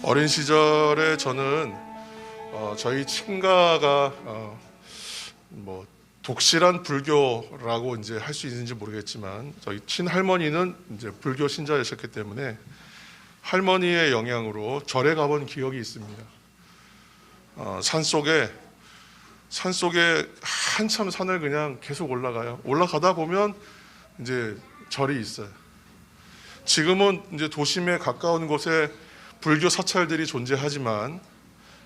어린 시절에 저는 저희 친가가 뭐 독실한 불교라고 이제 할 수 있는지 모르겠지만 저희 친할머니는 이제 불교 신자이셨기 때문에 할머니의 영향으로 절에 가본 기억이 있습니다. 산속에 한참 산을 그냥 계속 올라가요. 올라가다 보면 이제 절이 있어요. 지금은 이제 도심에 가까운 곳에 불교 사찰들이 존재하지만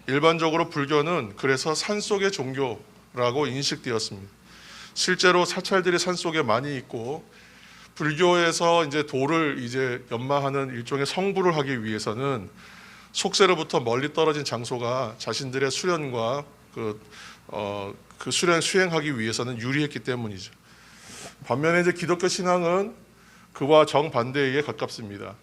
일반적으로 불교는 그래서 산속의 종교라고 인식되었습니다. 실제로 사찰들이 산속에 많이 있고 불교에서 이제 도를 이제 연마하는 일종의 성불을 하기 위해서는 속세로부터 멀리 떨어진 장소가 자신들의 수련과 그 수련 수행하기 위해서는 유리했기 때문이죠. 반면에 이제 기독교 신앙은 그와 정반대에 가깝습니다.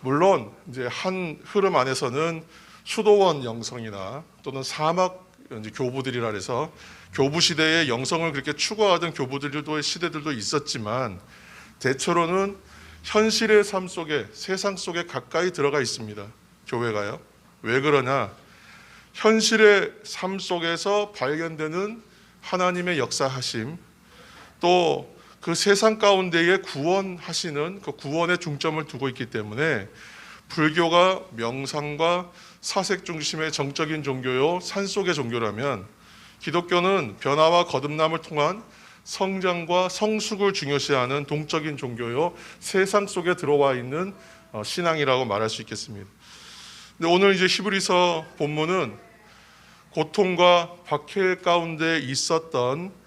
물론 이제 한 흐름 안에서는 수도원 영성이나 또는 사막 이제 교부들이라 해서 교부 시대의 영성을 그렇게 추구하던 교부들도 시대들도 있었지만 대체로는 현실의 삶 속에 세상 속에 가까이 들어가 있습니다. 교회가요. 왜 그러냐? 현실의 삶 속에서 발견되는 하나님의 역사하심, 또 그 세상 가운데에 구원하시는 그 구원의 중점을 두고 있기 때문에 불교가 명상과 사색 중심의 정적인 종교요 산속의 종교라면 기독교는 변화와 거듭남을 통한 성장과 성숙을 중요시하는 동적인 종교요 세상 속에 들어와 있는 신앙이라고 말할 수 있겠습니다. 근데 오늘 이제 히브리서 본문은 고통과 박해 가운데 있었던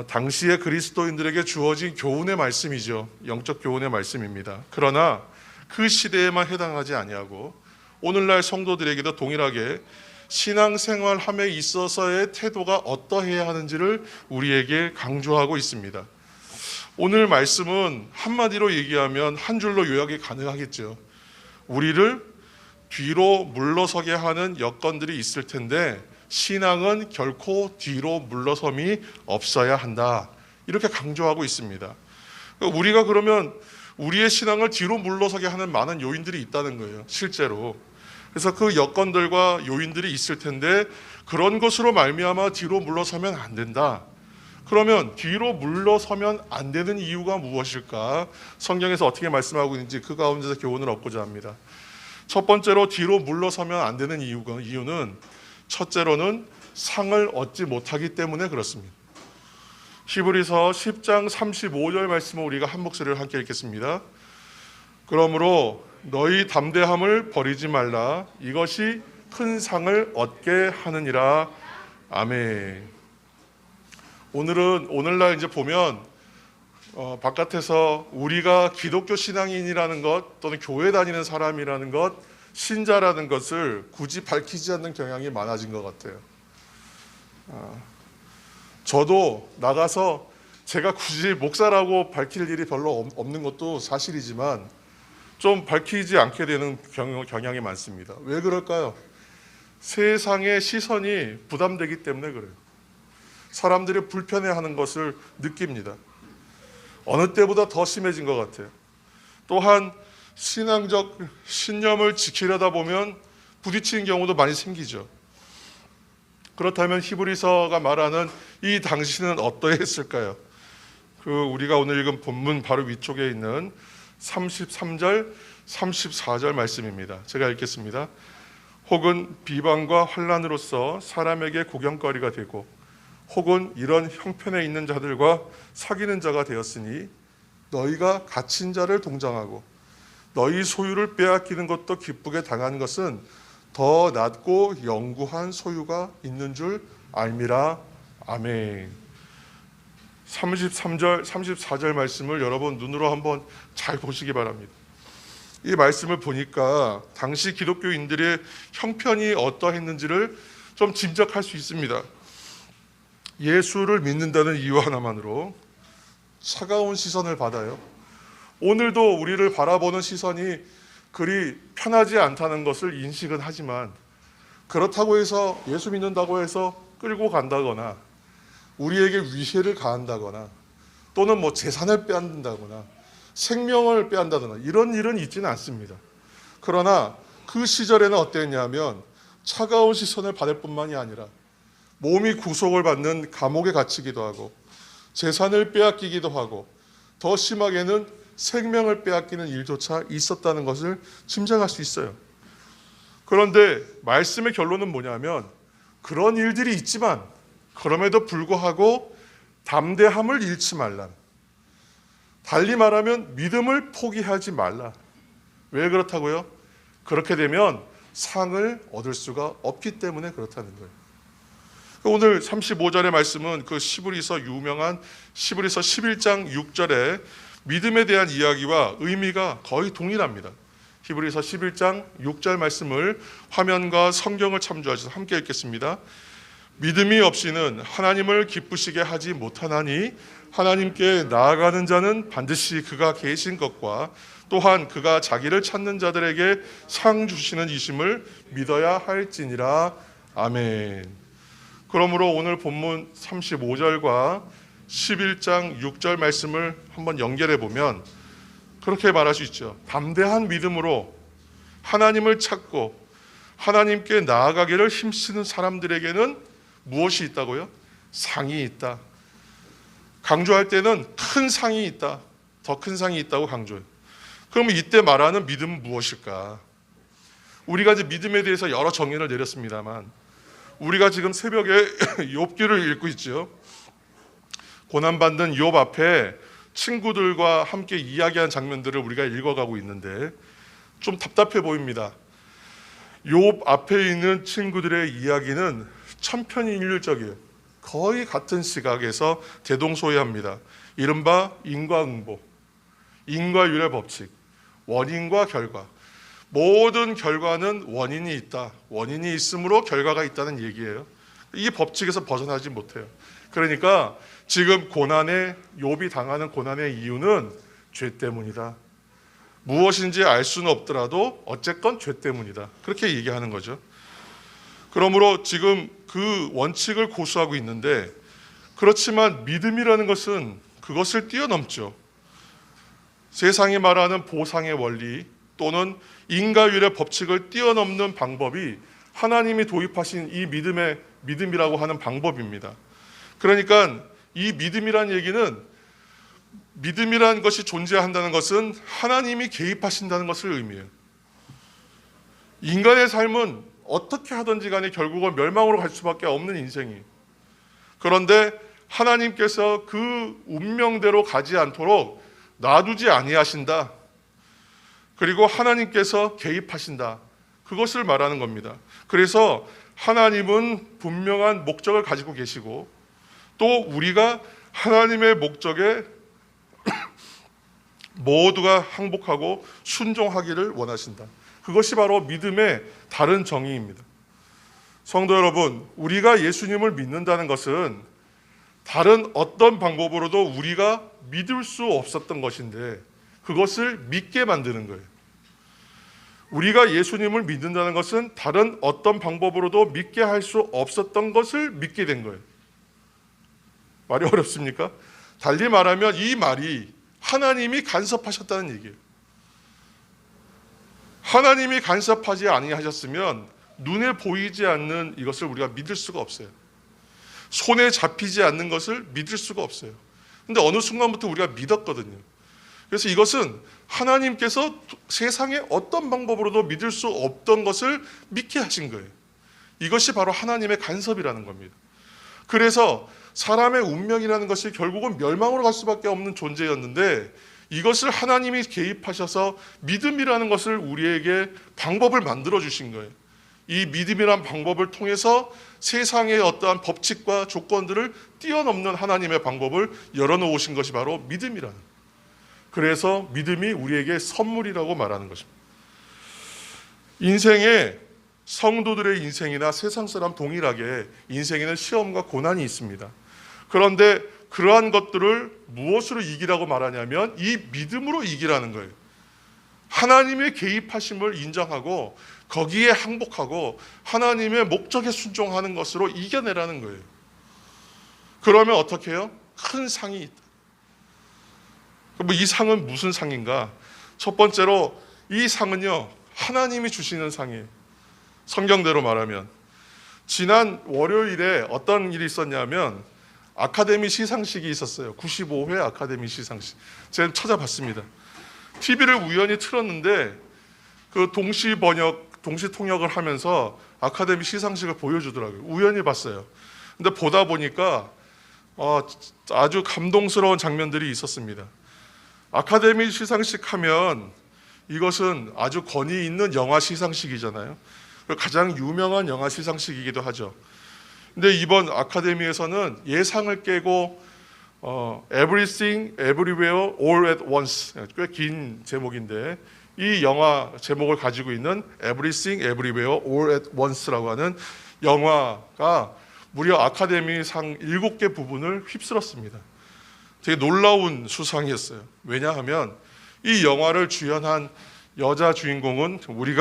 당시의 그리스도인들에게 주어진 교훈의 말씀이죠. 영적 교훈의 말씀입니다. 그러나 그 시대에만 해당하지 아니하고 오늘날 성도들에게도 동일하게 신앙생활함에 있어서의 태도가 어떠해야 하는지를 우리에게 강조하고 있습니다. 오늘 말씀은 한마디로 얘기하면 한 줄로 요약이 가능하겠죠. 우리를 뒤로 물러서게 하는 여건들이 있을 텐데 신앙은 결코 뒤로 물러섬이 없어야 한다. 이렇게 강조하고 있습니다. 우리가 그러면 우리의 신앙을 뒤로 물러서게 하는 많은 요인들이 있다는 거예요. 실제로. 그래서 그 여건들과 요인들이 있을 텐데 그런 것으로 말미암아 뒤로 물러서면 안 된다. 그러면 뒤로 물러서면 안 되는 이유가 무엇일까? 성경에서 어떻게 말씀하고 있는지 그 가운데서 교훈을 얻고자 합니다. 첫 번째로 뒤로 물러서면 안 되는 이유는 첫째로는 상을 얻지 못하기 때문에 그렇습니다. 히브리서 10장 35절 말씀을 우리가 한 목소리를 함께 읽겠습니다. 그러므로 너희 담대함을 버리지 말라. 이것이 큰 상을 얻게 하느니라. 아멘. 오늘날 이제 보면 바깥에서 우리가 기독교 신앙인이라는 것 또는 교회 다니는 사람이라는 것 신자라는 것을 굳이 밝히지 않는 경향이 많아진 것 같아요. 저도 나가서 제가 굳이 목사라고 밝힐 일이 별로 없는 것도 사실이지만 좀 밝히지 않게 되는 경향이 많습니다. 왜 그럴까요? 세상의 시선이 부담되기 때문에 그래요. 사람들이 불편해하는 것을 느낍니다. 어느 때보다 더 심해진 것 같아요. 또한 신앙적 신념을 지키려다 보면 부딪히는 경우도 많이 생기죠. 그렇다면 히브리서가 말하는 이 당신은 어떠했을까요? 우리가 오늘 읽은 본문 바로 위쪽에 있는 33절, 34절 말씀입니다. 제가 읽겠습니다. 혹은 비방과 환난으로서 사람에게 구경거리가 되고 혹은 이런 형편에 있는 자들과 사귀는 자가 되었으니 너희가 갇힌 자를 동정하고 너희 소유를 빼앗기는 것도 기쁘게 당하는 것은 더 낮고 영구한 소유가 있는 줄 알미라. 아멘. 33절, 34절 말씀을 여러분 눈으로 한번 잘 보시기 바랍니다. 이 말씀을 보니까 당시 기독교인들의 형편이 어떠했는지를 좀 짐작할 수 있습니다. 예수를 믿는다는 이유 하나만으로 차가운 시선을 받아요. 오늘도 우리를 바라보는 시선이 그리 편하지 않다는 것을 인식은 하지만 그렇다고 해서 예수 믿는다고 해서 끌고 간다거나 우리에게 위해를 가한다거나 또는 재산을 빼앗는다거나 생명을 빼앗는다거나 이런 일은 있지는 않습니다. 그러나 그 시절에는 어땠냐면 차가운 시선을 받을 뿐만이 아니라 몸이 구속을 받는 감옥에 갇히기도 하고 재산을 빼앗기기도 하고 더 심하게는 생명을 빼앗기는 일조차 있었다는 것을 짐작할 수 있어요. 그런데 말씀의 결론은 뭐냐면 그런 일들이 있지만 그럼에도 불구하고 담대함을 잃지 말라. 달리 말하면 믿음을 포기하지 말라. 왜 그렇다고요? 그렇게 되면 상을 얻을 수가 없기 때문에 그렇다는 거예요. 오늘 35절의 말씀은 그 시브리서 유명한 시브리서 11장 6절의 믿음에 대한 이야기와 의미가 거의 동일합니다. 히브리서 11장 6절 말씀을 화면과 성경을 참조하셔서 함께 읽겠습니다. 믿음이 없이는 하나님을 기쁘시게 하지 못하나니 하나님께 나아가는 자는 반드시 그가 계신 것과 또한 그가 자기를 찾는 자들에게 상 주시는 이심을 믿어야 할지니라. 아멘. 그러므로 오늘 본문 35절과 11장 6절 말씀을 한번 연결해 보면 그렇게 말할 수 있죠. 담대한 믿음으로 하나님을 찾고 하나님께 나아가기를 힘쓰는 사람들에게는 무엇이 있다고요? 상이 있다. 강조할 때는 큰 상이 있다. 더 큰 상이 있다고 강조해요. 그러면 이때 말하는 믿음은 무엇일까? 우리가 이제 믿음에 대해서 여러 정의를 내렸습니다만 우리가 지금 새벽에 욥기를 읽고 있죠. 고난받는 욥 앞에 친구들과 함께 이야기한 장면들을 우리가 읽어가고 있는데 좀 답답해 보입니다. 욥 앞에 있는 친구들의 이야기는 천편일률적이에요. 거의 같은 시각에서 대동소이합니다. 이른바 인과응보, 인과율의 법칙, 원인과 결과. 모든 결과는 원인이 있다. 원인이 있으므로 결과가 있다는 얘기예요. 이 법칙에서 벗어나지 못해요. 그러니까 지금 욥이 당하는 고난의 이유는 죄 때문이다. 무엇인지 알 수는 없더라도 어쨌건 죄 때문이다. 그렇게 얘기하는 거죠. 그러므로 지금 그 원칙을 고수하고 있는데 그렇지만 믿음이라는 것은 그것을 뛰어넘죠. 세상이 말하는 보상의 원리 또는 인과율의 법칙을 뛰어넘는 방법이 하나님이 도입하신 이 믿음이라고 하는 방법입니다. 그러니까 이 믿음이란 얘기는 믿음이라는 것이 존재한다는 것은 하나님이 개입하신다는 것을 의미해요. 인간의 삶은 어떻게 하든지 간에 결국은 멸망으로 갈 수밖에 없는 인생이에요. 그런데 하나님께서 그 운명대로 가지 않도록 놔두지 아니하신다. 그리고 하나님께서 개입하신다. 그것을 말하는 겁니다. 그래서 하나님은 분명한 목적을 가지고 계시고 또 우리가 하나님의 목적에 모두가 항복하고 순종하기를 원하신다. 그것이 바로 믿음의 다른 정의입니다. 성도 여러분, 우리가 예수님을 믿는다는 것은 다른 어떤 방법으로도 우리가 믿을 수 없었던 것인데 그것을 믿게 만드는 거예요. 우리가 예수님을 믿는다는 것은 다른 어떤 방법으로도 믿게 할 수 없었던 것을 믿게 된 거예요. 말이 어렵습니까? 달리 말하면 이 말이 하나님이 간섭하셨다는 얘기예요. 하나님이 간섭하지 아니하셨으면 눈에 보이지 않는 이것을 우리가 믿을 수가 없어요. 손에 잡히지 않는 것을 믿을 수가 없어요. 근데 어느 순간부터 우리가 믿었거든요. 그래서 이것은 하나님께서 세상에 어떤 방법으로도 믿을 수 없던 것을 믿게 하신 거예요. 이것이 바로 하나님의 간섭이라는 겁니다. 그래서 사람의 운명이라는 것이 결국은 멸망으로 갈 수밖에 없는 존재였는데 이것을 하나님이 개입하셔서 믿음이라는 것을 우리에게 방법을 만들어 주신 거예요. 이 믿음이란 방법을 통해서 세상의 어떠한 법칙과 조건들을 뛰어넘는 하나님의 방법을 열어놓으신 것이 바로 믿음이라는 거예요. 그래서 믿음이 우리에게 선물이라고 말하는 것입니다. 인생에 성도들의 인생이나 세상 사람 동일하게 인생에는 시험과 고난이 있습니다. 그런데 그러한 것들을 무엇으로 이기라고 말하냐면 이 믿음으로 이기라는 거예요. 하나님의 개입하심을 인정하고 거기에 항복하고 하나님의 목적에 순종하는 것으로 이겨내라는 거예요. 그러면 어떻게 해요? 큰 상이 있다. 뭐 이 상은 무슨 상인가? 첫 번째로 이 상은요, 하나님이 주시는 상이에요. 성경대로 말하면 지난 월요일에 어떤 일이 있었냐면 아카데미 시상식이 있었어요. 95회 아카데미 시상식. 제가 찾아봤습니다. TV를 우연히 틀었는데 그 동시 번역, 동시 통역을 하면서 아카데미 시상식을 보여주더라고요. 우연히 봤어요. 근데 보다 보니까 아주 감동스러운 장면들이 있었습니다. 아카데미 시상식 하면 이것은 아주 권위 있는 영화 시상식이잖아요. 가장 유명한 영화 시상식이기도 하죠. 근데 이번 아카데미에서는 예상을 깨고 Everything, Everywhere, All at Once, 꽤 긴 제목인데 이 영화 제목을 가지고 있는 Everything, Everywhere, All at Once라고 하는 영화가 무려 아카데미상 7개 부분을 휩쓸었습니다. 되게 놀라운 수상이었어요. 왜냐하면 이 영화를 주연한 여자 주인공은 우리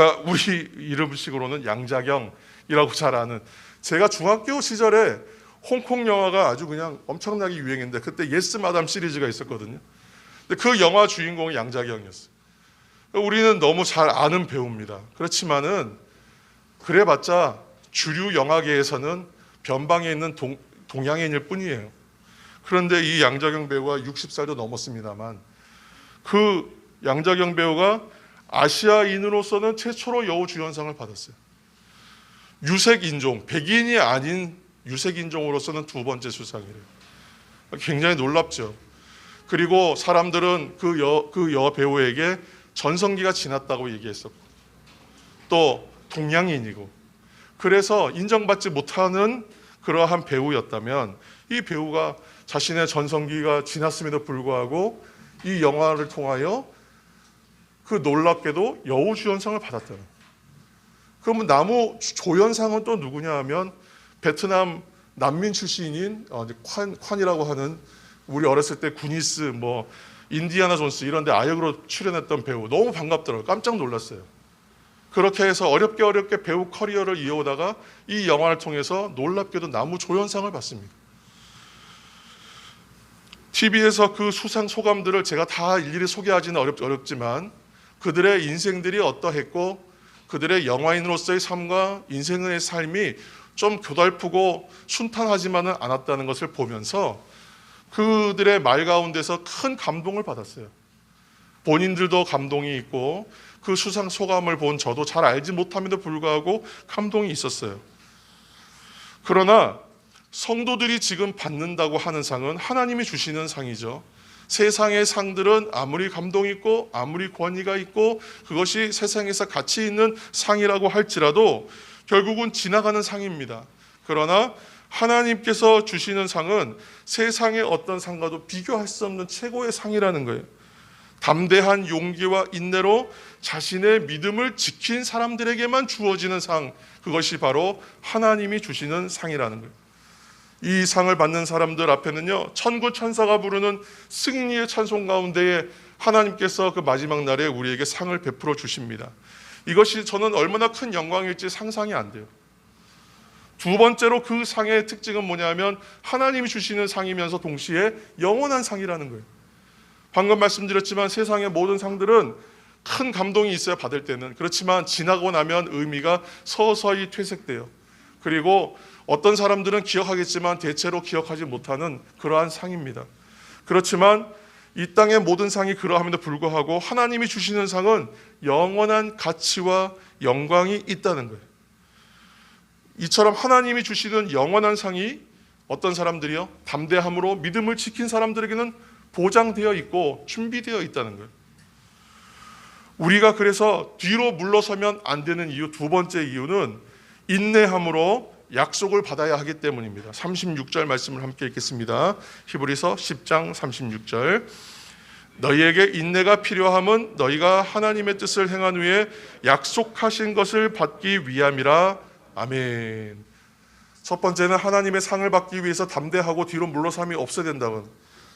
이름식으로는 양자경이라고 잘 아는, 제가 중학교 시절에 홍콩 영화가 아주 그냥 엄청나게 유행했는데 그때 예스 마담 시리즈가 있었거든요. 근데 그 영화 주인공이 양자경이었어요. 우리는 너무 잘 아는 배우입니다. 그렇지만은 그래봤자 주류 영화계에서는 변방에 있는 동양인일 뿐이에요. 그런데 이 양자경 배우가 60살도 넘었습니다만 그 양자경 배우가 아시아인으로서는 최초로 여우주연상을 받았어요. 유색인종, 백인이 아닌 유색인종으로서는 2번째 수상이래요. 굉장히 놀랍죠. 그리고 사람들은 그 여배우에게 전성기가 지났다고 얘기했었고 또 동양인이고 그래서 인정받지 못하는 그러한 배우였다면 이 배우가 자신의 전성기가 지났음에도 불구하고 이 영화를 통하여 그 놀랍게도 여우주연상을 받았다는. 그러면 나무 조연상은 또 누구냐 하면 베트남 난민 출신인 콴이라고 하는, 우리 어렸을 때 구니스 뭐 인디아나 존스 이런 데 아역으로 출연했던 배우, 너무 반갑더라고요. 깜짝 놀랐어요. 그렇게 해서 어렵게 배우 커리어를 이어오다가 이 영화를 통해서 놀랍게도 나무 조연상을 받습니다. TV에서 그 수상 소감들을 제가 다 일일이 소개하기는 어렵지만 그들의 인생들이 어떠했고 그들의 영화인으로서의 삶과 인생의 삶이 좀 고달프고 순탄하지만은 않았다는 것을 보면서 그들의 말 가운데서 큰 감동을 받았어요. 본인들도 감동이 있고 그 수상 소감을 본 저도 잘 알지 못함에도 불구하고 감동이 있었어요. 그러나 성도들이 지금 받는다고 하는 상은 하나님이 주시는 상이죠. 세상의 상들은 아무리 감동 있고 아무리 권위가 있고 그것이 세상에서 가치 있는 상이라고 할지라도 결국은 지나가는 상입니다. 그러나 하나님께서 주시는 상은 세상의 어떤 상과도 비교할 수 없는 최고의 상이라는 거예요. 담대한 용기와 인내로 자신의 믿음을 지킨 사람들에게만 주어지는 상, 그것이 바로 하나님이 주시는 상이라는 거예요. 이 상을 받는 사람들 앞에는요, 천군 천사가 부르는 승리의 찬송 가운데에 하나님께서 그 마지막 날에 우리에게 상을 베풀어 주십니다. 이것이 저는 얼마나 큰 영광일지 상상이 안 돼요. 2번째로 그 상의 특징은 뭐냐면 하나님이 주시는 상이면서 동시에 영원한 상이라는 거예요. 방금 말씀드렸지만 세상의 모든 상들은 큰 감동이 있어야 받을 때는, 그렇지만 지나고 나면 의미가 서서히 퇴색돼요. 그리고 어떤 사람들은 기억하겠지만 대체로 기억하지 못하는 그러한 상입니다. 그렇지만 이 땅의 모든 상이 그러함에도 불구하고 하나님이 주시는 상은 영원한 가치와 영광이 있다는 거예요. 이처럼 하나님이 주시는 영원한 상이 어떤 사람들이요? 담대함으로 믿음을 지킨 사람들에게는 보장되어 있고 준비되어 있다는 거예요. 우리가 그래서 뒤로 물러서면 안 되는 이유, 2번째 이유는 인내함으로 약속을 받아야 하기 때문입니다. 36절 말씀을 함께 읽겠습니다. 히브리서 10장 36절. 너희에게 인내가 필요함은 너희가 하나님의 뜻을 행한 후에 약속하신 것을 받기 위함이라. 아멘. 첫 번째는 하나님의 상을 받기 위해서 담대하고 뒤로 물러섬이 없어야 된다고.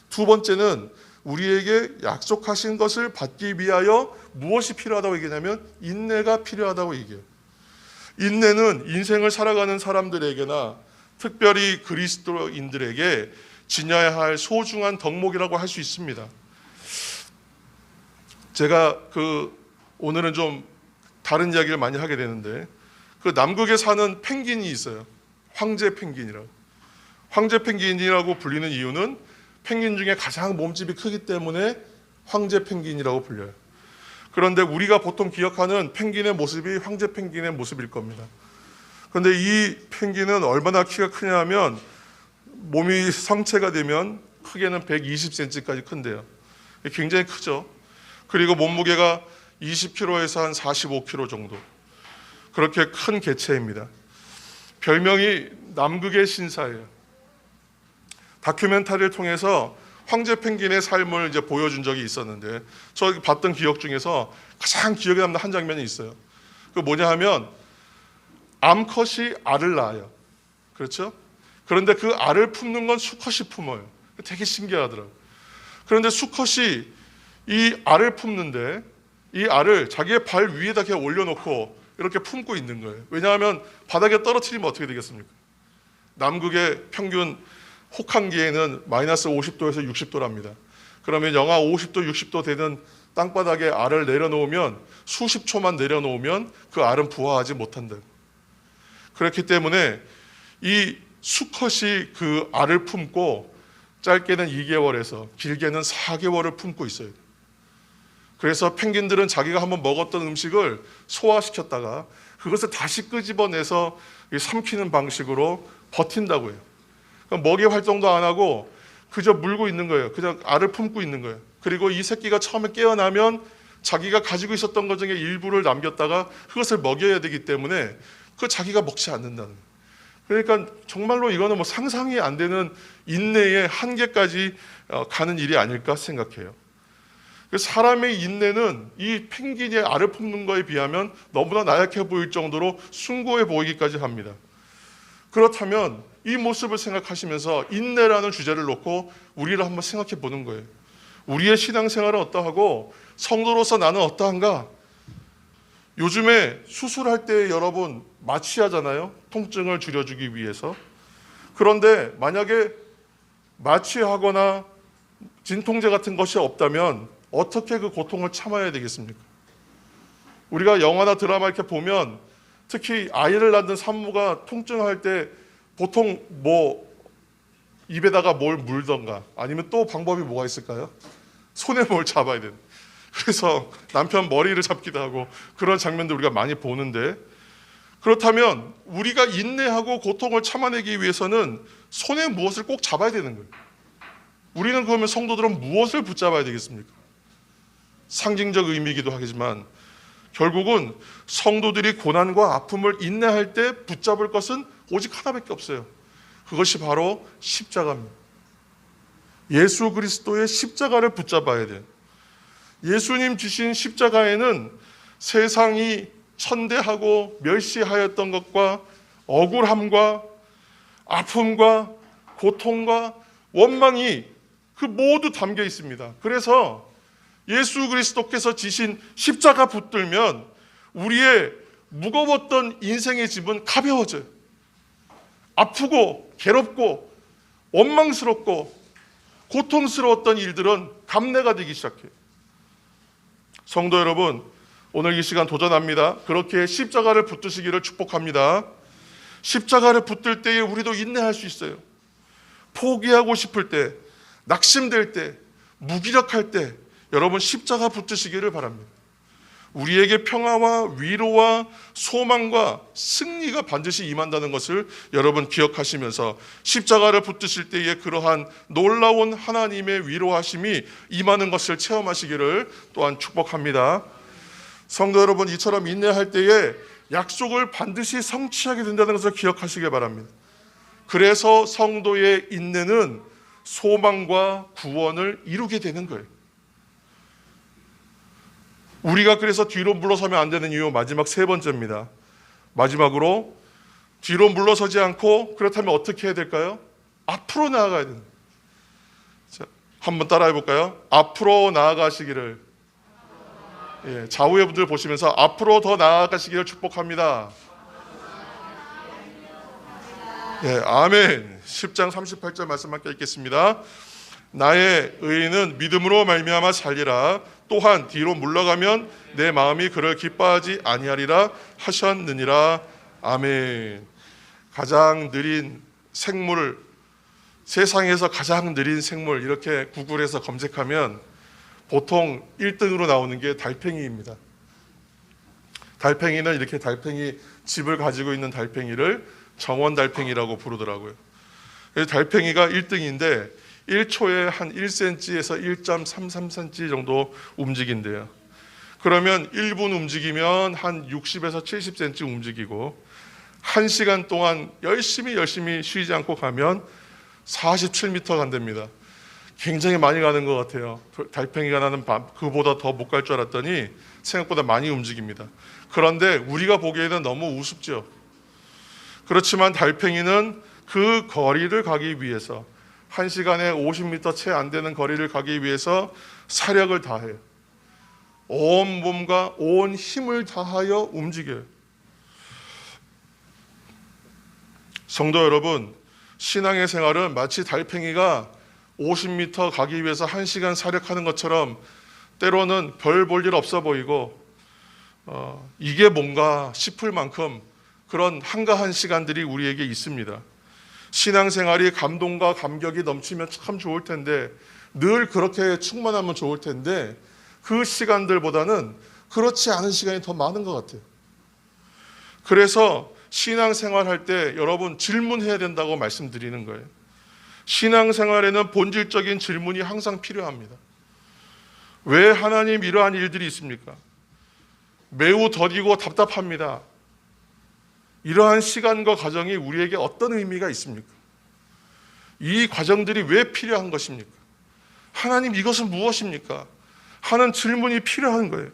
2번째는 우리에게 약속하신 것을 받기 위하여 무엇이 필요하다고 얘기하냐면 인내가 필요하다고 얘기해요. 인내는 인생을 살아가는 사람들에게나 특별히 그리스도인들에게 지녀야 할 소중한 덕목이라고 할 수 있습니다. 제가 오늘은 좀 다른 이야기를 많이 하게 되는데 남극에 사는 펭귄이 있어요. 황제 펭귄이라고. 황제 펭귄이라고 불리는 이유는 펭귄 중에 가장 몸집이 크기 때문에 황제 펭귄이라고 불려요. 그런데 우리가 보통 기억하는 펭귄의 모습이 황제 펭귄의 모습일 겁니다. 그런데 이 펭귄은 얼마나 키가 크냐면 몸이 성체가 되면 크게는 120cm까지 큰데요. 굉장히 크죠. 그리고 몸무게가 20kg에서 한 45kg 정도. 그렇게 큰 개체입니다. 별명이 남극의 신사예요. 다큐멘터리를 통해서 황제 펭귄의 삶을 이제 보여준 적이 있었는데 저 봤던 기억 중에서 가장 기억에 남는 한 장면이 있어요. 그 뭐냐 하면 암컷이 알을 낳아요. 그렇죠? 그런데 그 알을 품는 건 수컷이 품어요. 되게 신기하더라고요. 그런데 수컷이 이 알을 품는데 이 알을 자기의 발 위에다 이렇게 올려놓고 이렇게 품고 있는 거예요. 왜냐하면 바닥에 떨어뜨리면 어떻게 되겠습니까? 남극의 평균 혹한기에는 마이너스 50도에서 60도랍니다. 그러면 영하 50도, 60도 되는 땅바닥에 알을 내려놓으면 수십 초만 내려놓으면 그 알은 부화하지 못한다. 그렇기 때문에 이 수컷이 그 알을 품고 짧게는 2개월에서 길게는 4개월을 품고 있어요. 그래서 펭귄들은 자기가 한번 먹었던 음식을 소화시켰다가 그것을 다시 끄집어내서 삼키는 방식으로 버틴다고 해요. 먹이 활동도 안 하고 그저 물고 있는 거예요. 그냥 알을 품고 있는 거예요. 그리고 이 새끼가 처음에 깨어나면 자기가 가지고 있었던 것 중에 일부를 남겼다가 그것을 먹여야 되기 때문에 그 자기가 먹지 않는다는 거예요. 그러니까 정말로 이거는 뭐 상상이 안 되는 인내의 한계까지 가는 일이 아닐까 생각해요. 사람의 인내는 이 펭귄의 알을 품는 거에 비하면 너무나 나약해 보일 정도로 숭고해 보이기까지 합니다. 그렇다면 이 모습을 생각하시면서 인내라는 주제를 놓고 우리를 한번 생각해 보는 거예요. 우리의 신앙생활은 어떠하고 성도로서 나는 어떠한가? 요즘에 수술할 때 여러분 마취하잖아요. 통증을 줄여주기 위해서. 그런데 만약에 마취하거나 진통제 같은 것이 없다면 어떻게 그 고통을 참아야 되겠습니까? 우리가 영화나 드라마 이렇게 보면 특히 아이를 낳는 산모가 통증할 때 보통 뭐 입에다가 뭘 물던가 아니면 또 방법이 뭐가 있을까요? 손에 뭘 잡아야 되는. 그래서 남편 머리를 잡기도 하고 그런 장면들 우리가 많이 보는데 그렇다면 우리가 인내하고 고통을 참아내기 위해서는 손에 무엇을 꼭 잡아야 되는 거예요. 우리는 그러면 성도들은 무엇을 붙잡아야 되겠습니까? 상징적 의미이기도 하지만 결국은 성도들이 고난과 아픔을 인내할 때 붙잡을 것은 오직 하나밖에 없어요. 그것이 바로 십자가입니다. 예수 그리스도의 십자가를 붙잡아야 돼요. 예수님 지신 십자가에는 세상이 천대하고 멸시하였던 것과 억울함과 아픔과 고통과 원망이 그 모두 담겨 있습니다. 그래서 예수 그리스도께서 지신 십자가 붙들면 우리의 무거웠던 인생의 짐은 가벼워져요. 아프고 괴롭고 원망스럽고 고통스러웠던 일들은 감내가 되기 시작해요. 성도 여러분, 오늘 이 시간 도전합니다. 그렇게 십자가를 붙드시기를 축복합니다. 십자가를 붙들 때에 우리도 인내할 수 있어요. 포기하고 싶을 때, 낙심될 때, 무기력할 때 여러분 십자가 붙드시기를 바랍니다. 우리에게 평화와 위로와 소망과 승리가 반드시 임한다는 것을 여러분 기억하시면서 십자가를 붙드실 때에 그러한 놀라운 하나님의 위로하심이 임하는 것을 체험하시기를 또한 축복합니다. 성도 여러분, 이처럼 인내할 때에 약속을 반드시 성취하게 된다는 것을 기억하시기 바랍니다. 그래서 성도의 인내는 소망과 구원을 이루게 되는 거예요. 우리가 그래서 뒤로 물러서면 안 되는 이유 마지막 세 번째입니다. 마지막으로 뒤로 물러서지 않고 그렇다면 어떻게 해야 될까요? 앞으로 나아가야 됩니다. 자, 한번 따라해 볼까요? 앞으로 나아가시기를. 예, 좌우의 분들 보시면서 앞으로 더 나아가시기를 축복합니다. 예, 아멘. 10장 38절 말씀 함께 읽겠습니다. 나의 의인은 믿음으로 말미암아 살리라. 또한 뒤로 물러가면 내 마음이 그를 기뻐하지 아니하리라 하셨느니라. 아멘. 가장 느린 생물, 세상에서 가장 느린 생물, 이렇게 구글에서 검색하면 보통 1등으로 나오는 게 달팽이입니다. 달팽이는 이렇게 달팽이 집을 가지고 있는 달팽이를 정원달팽이라고 부르더라고요. 달팽이가 1등인데 1초에 한 1cm에서 1.33cm 정도 움직인대요. 그러면 1분 움직이면 한 60에서 70cm 움직이고 1시간 동안 열심히 쉬지 않고 가면 47m 간답니다. 굉장히 많이 가는 것 같아요. 달팽이가 나는 그보다 더 못 갈 줄 알았더니 생각보다 많이 움직입니다. 그런데 우리가 보기에는 너무 우습죠. 그렇지만 달팽이는 그 거리를 가기 위해서 1시간에 50m 채 안 되는 거리를 가기 위해서 사력을 다해요. 온 몸과 온 힘을 다하여 움직여요. 성도 여러분, 신앙의 생활은 마치 달팽이가 50m 가기 위해서 1시간 사력하는 것처럼 때로는 별 볼 일 없어 보이고 이게 뭔가 싶을 만큼 그런 한가한 시간들이 우리에게 있습니다. 신앙생활이 감동과 감격이 넘치면 참 좋을 텐데, 늘 그렇게 충만하면 좋을 텐데 그 시간들보다는 그렇지 않은 시간이 더 많은 것 같아요. 그래서 신앙생활할 때 여러분 질문해야 된다고 말씀드리는 거예요. 신앙생활에는 본질적인 질문이 항상 필요합니다. 왜 하나님 이러한 일들이 있습니까? 매우 더디고 답답합니다. 이러한 시간과 과정이 우리에게 어떤 의미가 있습니까? 이 과정들이 왜 필요한 것입니까? 하나님 이것은 무엇입니까? 하는 질문이 필요한 거예요.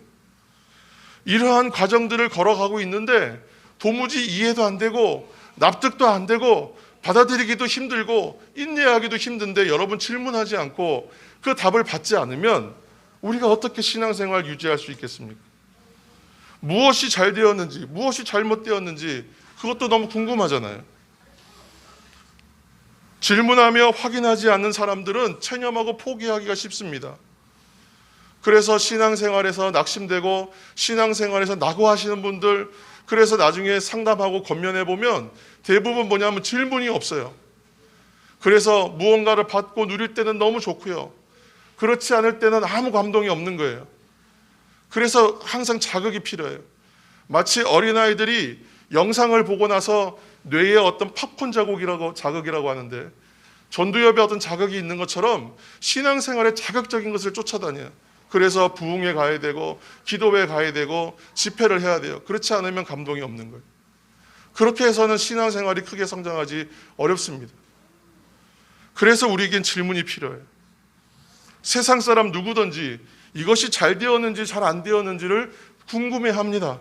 이러한 과정들을 걸어가고 있는데 도무지 이해도 안 되고 납득도 안 되고 받아들이기도 힘들고 인내하기도 힘든데 여러분 질문하지 않고 그 답을 받지 않으면 우리가 어떻게 신앙생활 유지할 수 있겠습니까? 무엇이 잘 되었는지, 무엇이 잘못되었는지 그것도 너무 궁금하잖아요. 질문하며 확인하지 않는 사람들은 체념하고 포기하기가 쉽습니다. 그래서 신앙생활에서 낙심되고 신앙생활에서 낙오하시는 분들, 그래서 나중에 상담하고 권면해 보면 대부분 뭐냐면 질문이 없어요. 그래서 무언가를 받고 누릴 때는 너무 좋고요. 그렇지 않을 때는 아무 감동이 없는 거예요. 그래서 항상 자극이 필요해요. 마치 어린아이들이 영상을 보고 나서 뇌에 어떤 팝콘 자극이라고 하는데 전두엽에 어떤 자극이 있는 것처럼 신앙생활에 자극적인 것을 쫓아다녀요. 그래서 부흥회 가야 되고 기도회 가야 되고 집회를 해야 돼요. 그렇지 않으면 감동이 없는 거예요. 그렇게 해서는 신앙생활이 크게 성장하지 어렵습니다. 그래서 우리에겐 질문이 필요해요. 세상 사람 누구든지 이것이 잘 되었는지 잘 안 되었는지를 궁금해합니다.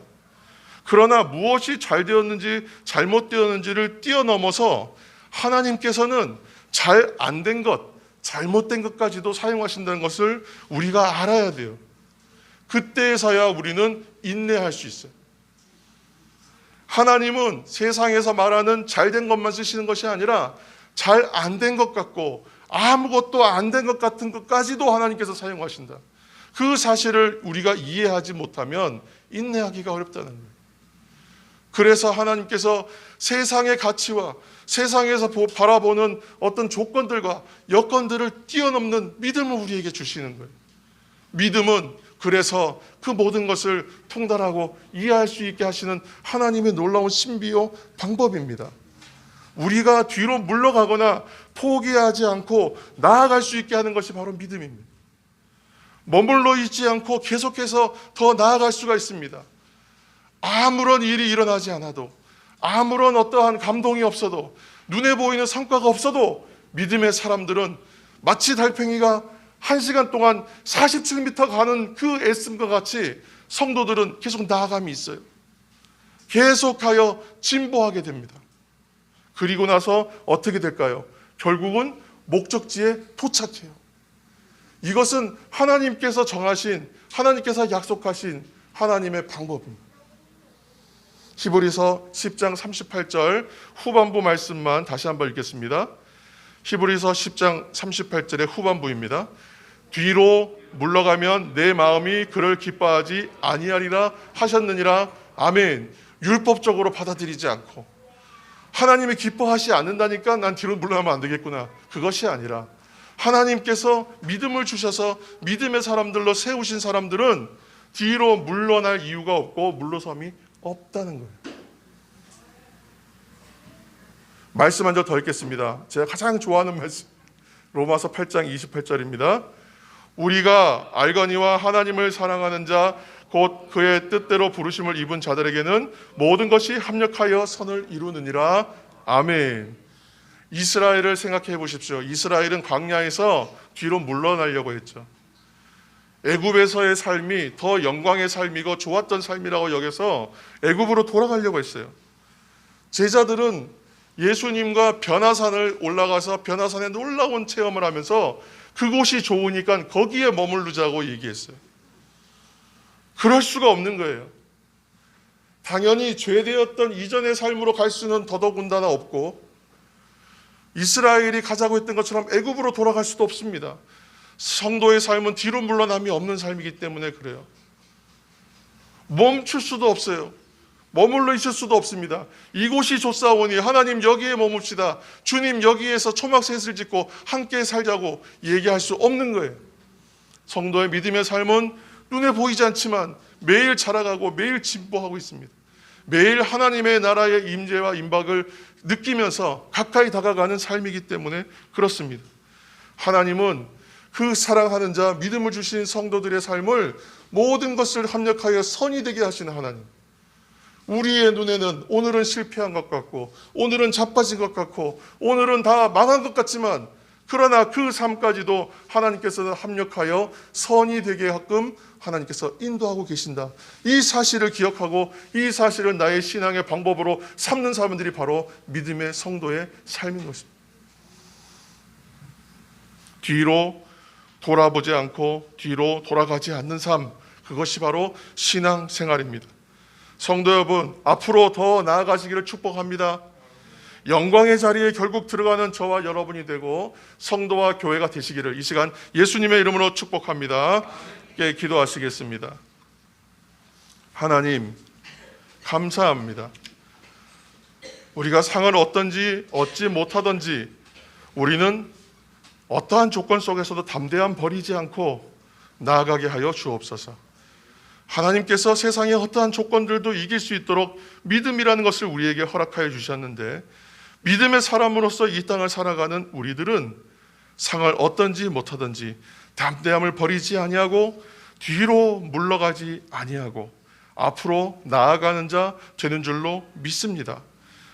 그러나 무엇이 잘 되었는지 잘못되었는지를 뛰어넘어서 하나님께서는 잘 안 된 것, 잘못된 것까지도 사용하신다는 것을 우리가 알아야 돼요. 그때에서야 우리는 인내할 수 있어요. 하나님은 세상에서 말하는 잘된 것만 쓰시는 것이 아니라 잘 안 된 것 같고 아무것도 안 된 것 같은 것까지도 하나님께서 사용하신다. 그 사실을 우리가 이해하지 못하면 인내하기가 어렵다는 거예요. 그래서 하나님께서 세상의 가치와 세상에서 바라보는 어떤 조건들과 여건들을 뛰어넘는 믿음을 우리에게 주시는 거예요. 믿음은 그래서 그 모든 것을 통달하고 이해할 수 있게 하시는 하나님의 놀라운 신비요 방법입니다. 우리가 뒤로 물러가거나 포기하지 않고 나아갈 수 있게 하는 것이 바로 믿음입니다. 머물러 있지 않고 계속해서 더 나아갈 수가 있습니다. 아무런 일이 일어나지 않아도, 아무런 어떠한 감동이 없어도, 눈에 보이는 성과가 없어도 믿음의 사람들은 마치 달팽이가 1시간 동안 47m 가는 그 애씀과 같이 성도들은 계속 나아감이 있어요. 계속하여 진보하게 됩니다. 그리고 나서 어떻게 될까요? 결국은 목적지에 도착해요. 이것은 하나님께서 정하신, 하나님께서 약속하신 하나님의 방법입니다. 히브리서 10장 38절 후반부 말씀만 다시 한번 읽겠습니다. 히브리서 10장 38절의 후반부입니다. 뒤로 물러가면 내 마음이 그를 기뻐하지 아니하리라 하셨느니라. 아멘. 율법적으로 받아들이지 않고 하나님이 기뻐하지 않는다니까 난 뒤로 물러나면 안 되겠구나, 그것이 아니라 하나님께서 믿음을 주셔서 믿음의 사람들로 세우신 사람들은 뒤로 물러날 이유가 없고 물러섬이 없다는 거예요. 말씀 한 절 더 읽겠습니다. 제가 가장 좋아하는 말씀, 로마서 8장 28절입니다. 우리가 알거니와 하나님을 사랑하는 자 곧 그의 뜻대로 부르심을 입은 자들에게는 모든 것이 합력하여 선을 이루느니라. 아멘. 이스라엘을 생각해 보십시오. 이스라엘은 광야에서 뒤로 물러나려고 했죠. 애굽에서의 삶이 더 영광의 삶이고 좋았던 삶이라고 여겨서 애굽으로 돌아가려고 했어요. 제자들은 예수님과 변화산을 올라가서 변화산에 놀라운 체험을 하면서 그곳이 좋으니까 거기에 머무르자고 얘기했어요. 그럴 수가 없는 거예요. 당연히 죄되었던 이전의 삶으로 갈 수는 더더군다나 없고 이스라엘이 가자고 했던 것처럼 애굽으로 돌아갈 수도 없습니다. 성도의 삶은 뒤로 물러남이 없는 삶이기 때문에 그래요. 멈출 수도 없어요. 머물러 있을 수도 없습니다. 이곳이 좋사오니 하나님 여기에 머뭅시다, 주님 여기에서 초막셋을 짓고 함께 살자고 얘기할 수 없는 거예요. 성도의 믿음의 삶은 눈에 보이지 않지만 매일 자라가고 매일 진보하고 있습니다. 매일 하나님의 나라의 임재와 임박을 느끼면서 가까이 다가가는 삶이기 때문에 그렇습니다. 하나님은 그 사랑하는 자, 믿음을 주신 성도들의 삶을 모든 것을 합력하여 선이 되게 하시는 하나님. 우리의 눈에는 오늘은 실패한 것 같고 오늘은 자빠진 것 같고 오늘은 다 망한 것 같지만 그러나 그 삶까지도 하나님께서는 합력하여 선이 되게 하끔 하나님께서 인도하고 계신다. 이 사실을 기억하고 이 사실을 나의 신앙의 방법으로 삼는 사람들이 바로 믿음의 성도의 삶인 것입니다. 뒤로 돌아보지 않고 뒤로 돌아가지 않는 삶, 그것이 바로 신앙생활입니다. 성도 여러분, 앞으로 더 나아가시기를 축복합니다. 영광의 자리에 결국 들어가는 저와 여러분이 되고 성도와 교회가 되시기를 이 시간 예수님의 이름으로 축복합니다. 기도하시겠습니다. 하나님 감사합니다. 우리가 상을 얻지 못하든지 우리는 어떠한 조건 속에서도 담대함 버리지 않고 나아가게 하여 주옵소서. 하나님께서 세상의 어떠한 조건들도 이길 수 있도록 믿음이라는 것을 우리에게 허락하여 주셨는데 믿음의 사람으로서 이 땅을 살아가는 우리들은 상을 얻든지 못하든지 담대함을 버리지 아니하고 뒤로 물러가지 아니하고 앞으로 나아가는 자 되는 줄로 믿습니다.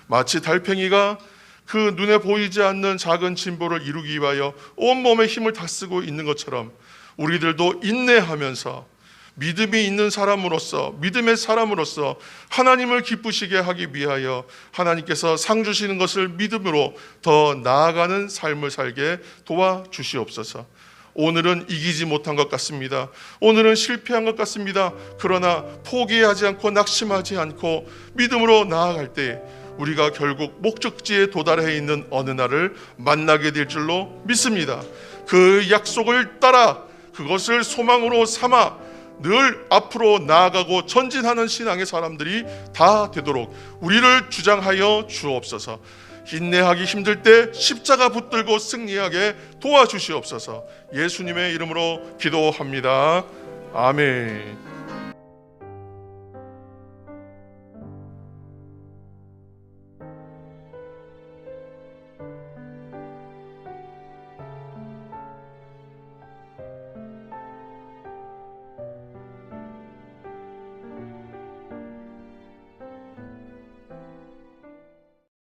마치 달팽이가 그 눈에 보이지 않는 작은 진보를 이루기 위하여 온몸에 힘을 다 쓰고 있는 것처럼 우리들도 인내하면서 믿음이 있는 사람으로서 믿음의 사람으로서 하나님을 기쁘시게 하기 위하여 하나님께서 상 주시는 것을 믿음으로 더 나아가는 삶을 살게 도와주시옵소서. 오늘은 이기지 못한 것 같습니다. 오늘은 실패한 것 같습니다. 그러나 포기하지 않고 낙심하지 않고 믿음으로 나아갈 때 우리가 결국 목적지에 도달해 있는 어느 날을 만나게 될 줄로 믿습니다. 그 약속을 따라 그것을 소망으로 삼아 늘 앞으로 나아가고 전진하는 신앙의 사람들이 다 되도록 우리를 주장하여 주옵소서. 인내하기 힘들 때 십자가 붙들고 승리하게 도와주시옵소서. 예수님의 이름으로 기도합니다. 아멘.